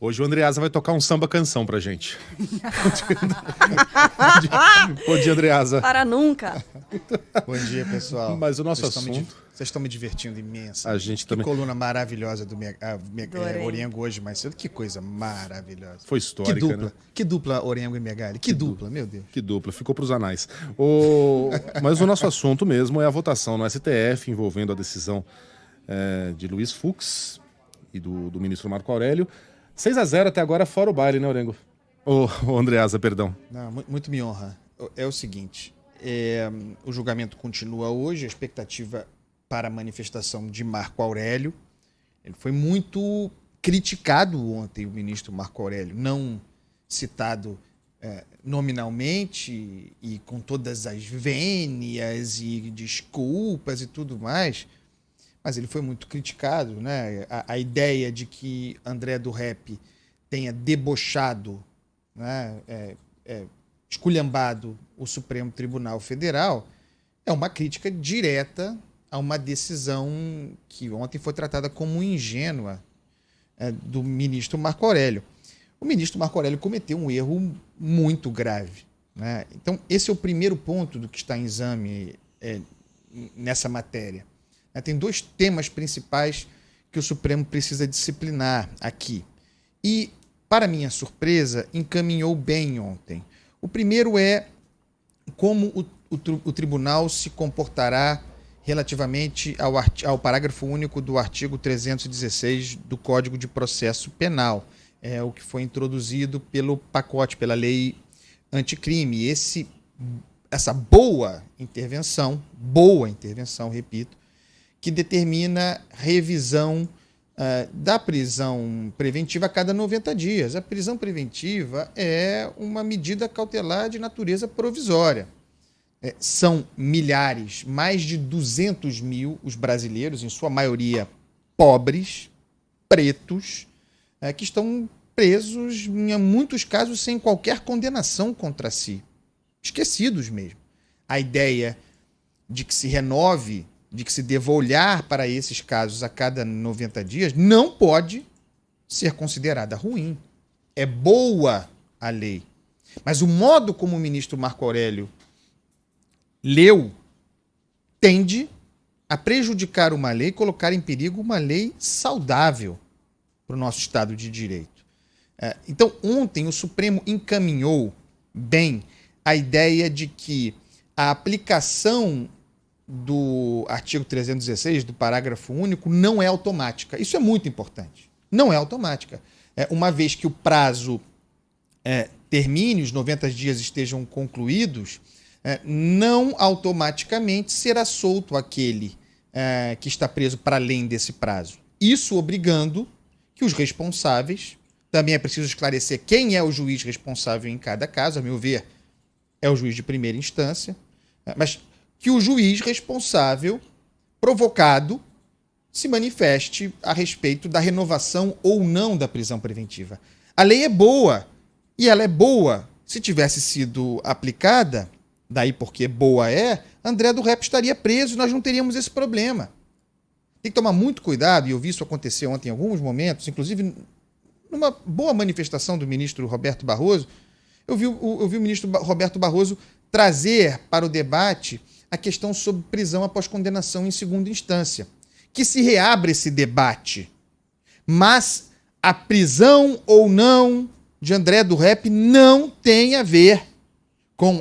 Hoje o Andreasa vai tocar um samba-canção pra gente. Bom dia, Andreasa. Para nunca. Bom dia, pessoal. Mas o nosso Vocês assunto... Vocês estão me divertindo imenso. A gente que também. Coluna maravilhosa do Orengo. Orengo hoje mais cedo. Que coisa maravilhosa. Foi histórica, Que dupla. né? Que dupla Orengo e Megali. Que dupla, meu Deus. Que dupla, ficou pros anais. Mas o nosso assunto mesmo é a votação no STF envolvendo a decisão de Luiz Fux e do ministro Marco Aurélio. 6-0 até agora, fora o baile, né, Orengo? Ô, Andreasa, perdão. Não, muito me honra. É o seguinte, o julgamento continua hoje, a expectativa para a manifestação de Marco Aurélio. Ele foi muito criticado ontem, o ministro Marco Aurélio, não citado nominalmente e com todas as vênias e desculpas e tudo mais, mas ele foi muito criticado, né? A ideia de que André do Rep tenha debochado, né? Esculhambado o Supremo Tribunal Federal é uma crítica direta a uma decisão que ontem foi tratada como ingênua do ministro Marco Aurélio. O ministro Marco Aurélio cometeu um erro muito grave, né? Então, esse é o primeiro ponto do que está em exame nessa matéria. Tem dois temas principais que o Supremo precisa disciplinar aqui. E, para minha surpresa, encaminhou bem ontem. O primeiro é como o tribunal se comportará relativamente ao parágrafo único do artigo 316 do Código de Processo Penal, o que foi introduzido pelo pacote, pela lei anticrime. Essa boa intervenção, repito, que determina revisão da prisão preventiva a cada 90 dias. A prisão preventiva é uma medida cautelar de natureza provisória. São milhares, mais de 200 mil os brasileiros, em sua maioria pobres, pretos, que estão presos, em muitos casos, sem qualquer condenação contra si. Esquecidos mesmo. A ideia de que se renove, de que se deva olhar para esses casos a cada 90 dias, não pode ser considerada ruim. É boa a lei. Mas o modo como o ministro Marco Aurélio leu tende a prejudicar uma lei, colocar em perigo uma lei saudável para o nosso Estado de Direito. Então, ontem o Supremo encaminhou bem a ideia de que a aplicação do artigo 316, do parágrafo único, não é automática. Isso é muito importante. Não é automática. Uma vez que o prazo termine, os 90 dias estejam concluídos, não automaticamente será solto aquele que está preso para além desse prazo. Isso obrigando que os responsáveis, também é preciso esclarecer quem é o juiz responsável em cada caso, a meu ver, é o juiz de primeira instância, mas que o juiz responsável, provocado, se manifeste a respeito da renovação ou não da prisão preventiva. A lei é boa, e ela é boa. Se tivesse sido aplicada, daí porque boa André do Rep estaria preso e nós não teríamos esse problema. Tem que tomar muito cuidado, e eu vi isso acontecer ontem em alguns momentos, inclusive numa boa manifestação do ministro Roberto Barroso, eu vi o ministro Roberto Barroso trazer para o debate a questão sobre prisão após condenação em segunda instância. Que se reabra esse debate, mas a prisão ou não de André do Rep não tem a ver com,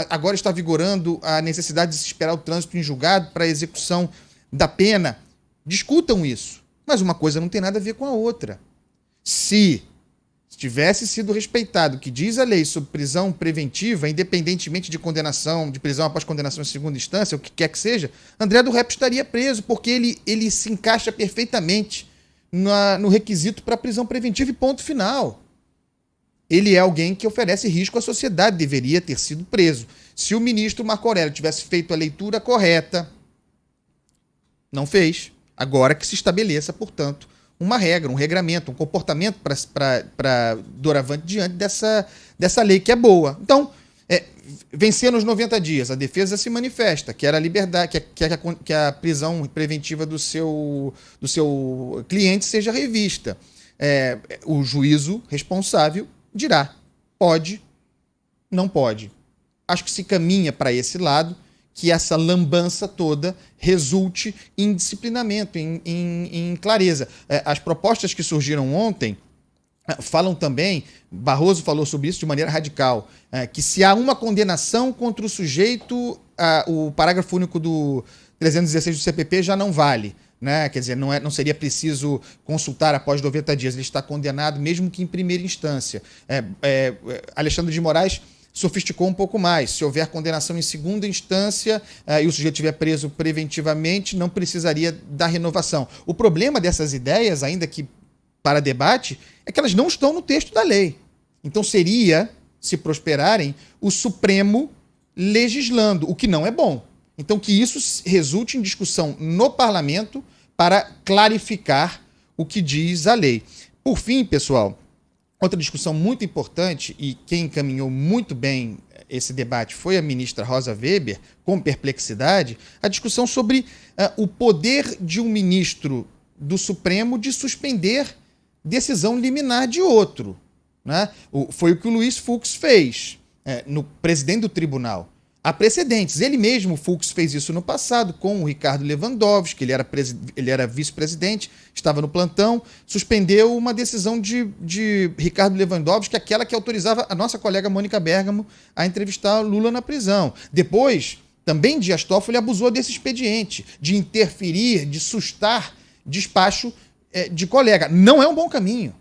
agora está vigorando a necessidade de se esperar o trânsito em julgado para a execução da pena. Discutam isso, mas uma coisa não tem nada a ver com a outra. Se tivesse sido respeitado o que diz a lei sobre prisão preventiva, independentemente de condenação, de prisão após condenação em segunda instância, o que quer que seja, André do Rep estaria preso, porque ele se encaixa perfeitamente no requisito para prisão preventiva e ponto final. Ele é alguém que oferece risco à sociedade, deveria ter sido preso. Se o ministro Marco Aurélio tivesse feito a leitura correta, não fez. Agora que se estabeleça, portanto, uma regra, um regramento, um comportamento para doravante diante dessa lei que é boa. Então, vencer nos 90 dias, a defesa se manifesta, quer a liberdade, quer a prisão preventiva do seu cliente seja revista. o juízo responsável dirá: pode, não pode. Acho que se caminha para esse lado, que essa lambança toda resulte em disciplinamento, em clareza. As propostas que surgiram ontem falam também, Barroso falou sobre isso de maneira radical, que se há uma condenação contra o sujeito, o parágrafo único do 316 do CPP já não vale. Né? Quer dizer, não seria preciso consultar após 90 dias, ele está condenado mesmo que em primeira instância. Alexandre de Moraes sofisticou um pouco mais. Se houver condenação em segunda instância e o sujeito estiver preso preventivamente, não precisaria da renovação. O problema dessas ideias, ainda que para debate, é que elas não estão no texto da lei. Então seria, se prosperarem, o Supremo legislando, o que não é bom. Então que isso resulte em discussão no parlamento para clarificar o que diz a lei. Por fim, pessoal, outra discussão muito importante, e quem encaminhou muito bem esse debate foi a ministra Rosa Weber, com perplexidade, a discussão sobre o poder de um ministro do Supremo de suspender decisão liminar de outro. Né? Foi o que o Luiz Fux fez, no presidente do tribunal. Há precedentes. Ele mesmo, Fux, fez isso no passado com o Ricardo Lewandowski, ele era vice-presidente, estava no plantão, suspendeu uma decisão de Ricardo Lewandowski, aquela que autorizava a nossa colega Mônica Bergamo a entrevistar Lula na prisão. Depois, também Dias Toffoli abusou desse expediente, de interferir, de sustar despacho de colega. Não é um bom caminho.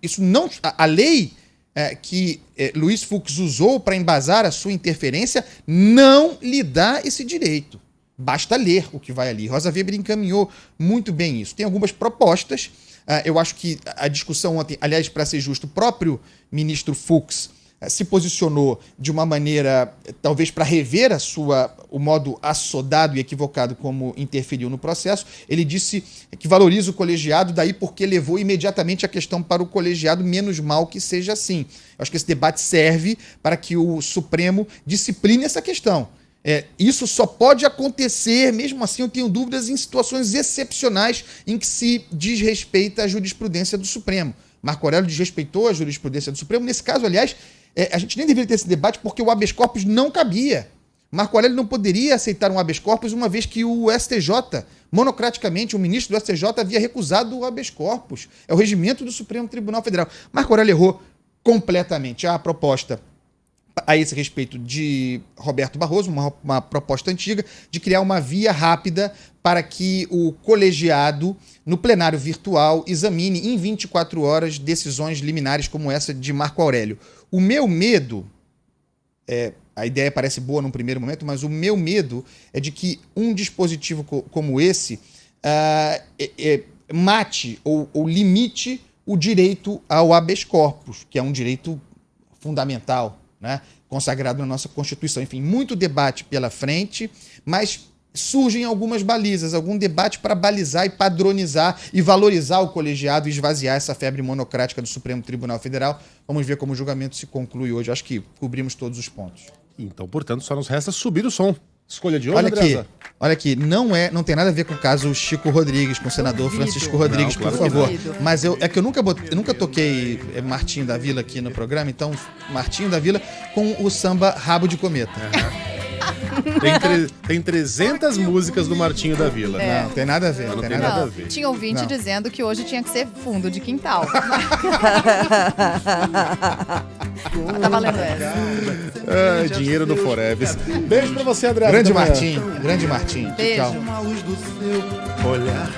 Isso não, a lei que Luiz Fux usou para embasar a sua interferência não lhe dá esse direito. Basta ler o que vai ali. Rosa Weber encaminhou muito bem isso. Tem algumas propostas. Eu acho que a discussão ontem, aliás, para ser justo, o próprio ministro Fux se posicionou de uma maneira, talvez para rever o modo assodado e equivocado como interferiu no processo. Ele disse que valoriza o colegiado, daí porque levou imediatamente a questão para o colegiado, menos mal que seja assim. Eu acho que esse debate serve para que o Supremo discipline essa questão. Isso só pode acontecer, mesmo assim eu tenho dúvidas, em situações excepcionais em que se desrespeita a jurisprudência do Supremo. Marco Aurélio desrespeitou a jurisprudência do Supremo. Nesse caso, aliás, a gente nem deveria ter esse debate porque o habeas corpus não cabia. Marco Aurélio não poderia aceitar um habeas corpus uma vez que o STJ, monocraticamente, o ministro do STJ havia recusado o habeas corpus. É o regimento do Supremo Tribunal Federal. Marco Aurélio errou completamente. A proposta a esse respeito de Roberto Barroso, uma proposta antiga, de criar uma via rápida para que o colegiado, no plenário virtual, examine em 24 horas decisões liminares como essa de Marco Aurélio. O meu medo, a ideia parece boa num primeiro momento, mas o meu medo é de que um dispositivo como esse mate ou limite o direito ao habeas corpus, que é um direito fundamental, né, consagrado na nossa Constituição. Enfim, muito debate pela frente, mas surgem algumas balizas, algum debate para balizar e padronizar e valorizar o colegiado e esvaziar essa febre monocrática do Supremo Tribunal Federal. Vamos ver como o julgamento se conclui hoje. Acho que cobrimos todos os pontos. Então, portanto, só nos resta subir o som. Escolha de hoje, olha aqui, não tem nada a ver com o caso Chico Rodrigues, com o senador Francisco Rodrigues, por favor. Mas eu nunca toquei Martinho da Vila aqui no programa, então Martinho da Vila com o samba Rabo de Cometa. Tem 300 músicas do Martinho da Vila. Não tem nada a ver. Não tem nada a ver. Tinha ouvinte dizendo que hoje tinha que ser fundo de quintal. Tá valendo essa. Dinheiro do Forever. Beijo pra você, André. Grande Martinho. Beijo. Tchau. Uma luz do seu olhar.